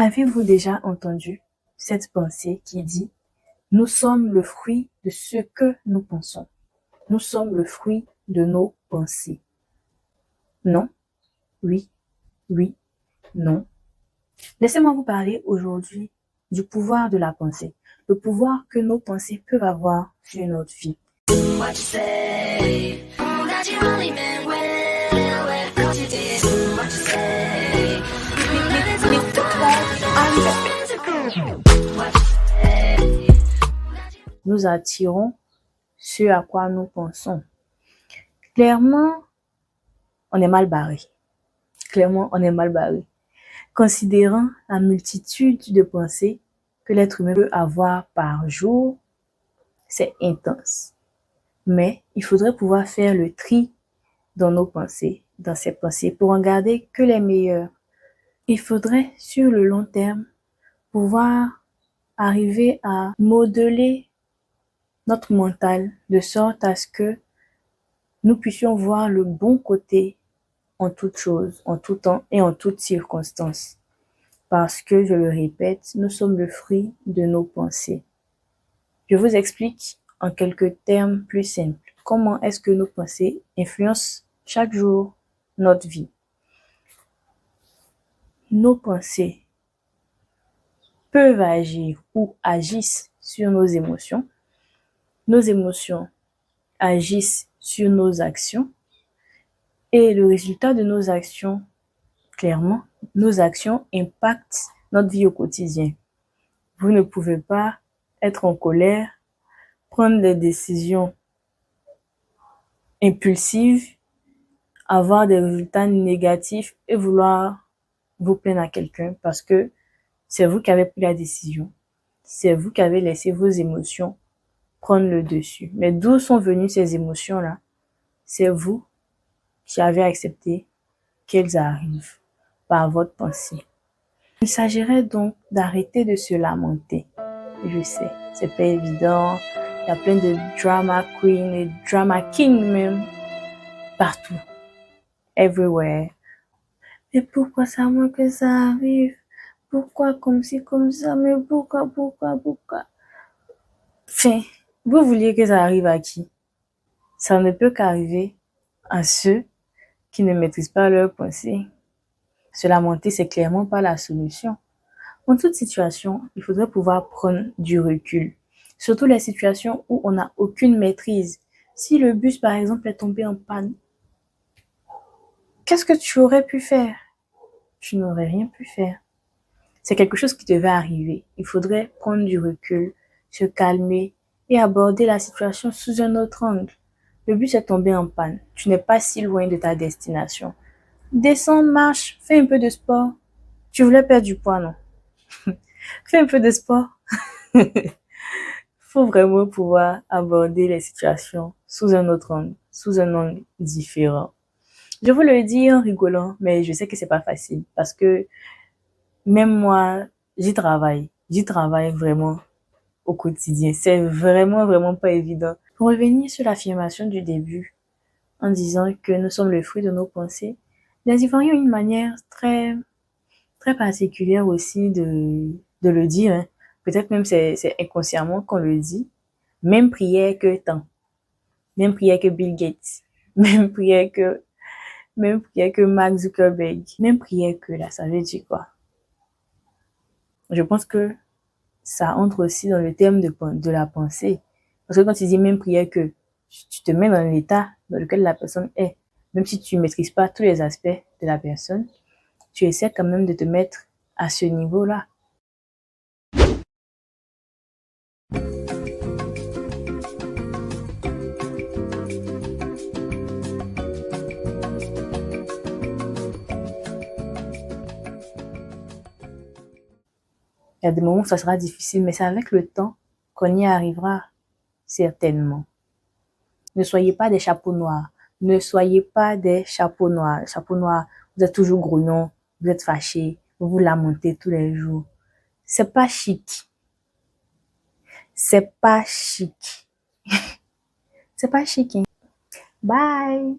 Avez-vous déjà entendu cette pensée qui dit « Nous sommes le fruit de ce que nous pensons. Nous sommes le fruit de nos pensées. » Non? Oui? Oui? Non? Laissez-moi vous parler aujourd'hui du pouvoir de la pensée, le pouvoir que nos pensées peuvent avoir sur notre vie. Nous attirons ce à quoi nous pensons. Clairement, on est mal barré. Clairement, on est mal barré. Considérant la multitude de pensées que l'être humain peut avoir par jour, c'est intense. Mais il faudrait pouvoir faire le tri dans nos pensées, dans ces pensées, pour en garder que les meilleures. Il faudrait, sur le long terme, pouvoir arriver à modeler notre mental de sorte à ce que nous puissions voir le bon côté en toute chose, en tout temps et en toutes circonstances. Parce que, je le répète, nous sommes le fruit de nos pensées. Je vous explique en quelques termes plus simples comment est-ce que nos pensées influencent chaque jour notre vie. Nos pensées peuvent agir ou agissent sur nos émotions. Nos émotions agissent sur nos actions. Et le résultat de nos actions, clairement, nos actions impactent notre vie au quotidien. Vous ne pouvez pas être en colère, prendre des décisions impulsives, avoir des résultats négatifs et vouloir vous plaindre à quelqu'un parce que c'est vous qui avez pris la décision. C'est vous qui avez laissé vos émotions prendre le dessus. Mais d'où sont venues ces émotions-là? C'est vous qui avez accepté qu'elles arrivent par votre pensée. Il s'agirait donc d'arrêter de se lamenter. Je sais, c'est pas évident. Il y a plein de drama queen et drama king même partout, everywhere. Mais pourquoi c'est à moi que ça arrive? Pourquoi comme ci, comme ça? Mais pourquoi? Enfin, vous vouliez que ça arrive à qui? Ça ne peut qu'arriver à ceux qui ne maîtrisent pas leurs pensées. Se lamenter, c'est clairement pas la solution. En toute situation, il faudrait pouvoir prendre du recul. Surtout les situations où on n'a aucune maîtrise. Si le bus, par exemple, est tombé en panne, qu'est-ce que tu aurais pu faire? Tu n'aurais rien pu faire. C'est quelque chose qui devait arriver. Il faudrait prendre du recul, se calmer et aborder la situation sous un autre angle. Le bus est tombé en panne. Tu n'es pas si loin de ta destination. Descends, marche, fais un peu de sport. Tu voulais perdre du poids, non? Fais un peu de sport. Faut vraiment pouvoir aborder les situations sous un autre angle, sous un angle différent. Je vous le dis en rigolant, mais je sais que c'est pas facile parce que même moi, j'y travaille vraiment au quotidien. C'est vraiment pas évident. Pour revenir sur l'affirmation du début, en disant que nous sommes le fruit de nos pensées, les Ivoiriens ont une manière très particulière aussi de le dire, hein. Peut-être même c'est inconsciemment qu'on le dit. Même prière que tant. Même prière que Bill Gates. Même prière que Mark Zuckerberg. Même prière que là, ça veut dire quoi? Je pense que ça entre aussi dans le terme de la pensée. Parce que quand tu dis même prière que, tu te mets dans l'état dans lequel la personne est. Même si tu ne maîtrises pas tous les aspects de la personne, tu essaies quand même de te mettre à ce niveau-là. Il y a des moments où ça sera difficile, mais c'est avec le temps qu'on y arrivera, certainement. Ne soyez pas des chapeaux noirs. Ne soyez pas des chapeaux noirs. Chapeaux noirs, vous êtes toujours grognon, vous êtes fâché, vous vous lamentez tous les jours. C'est pas chic. C'est pas chic. C'est pas chic, hein. Bye.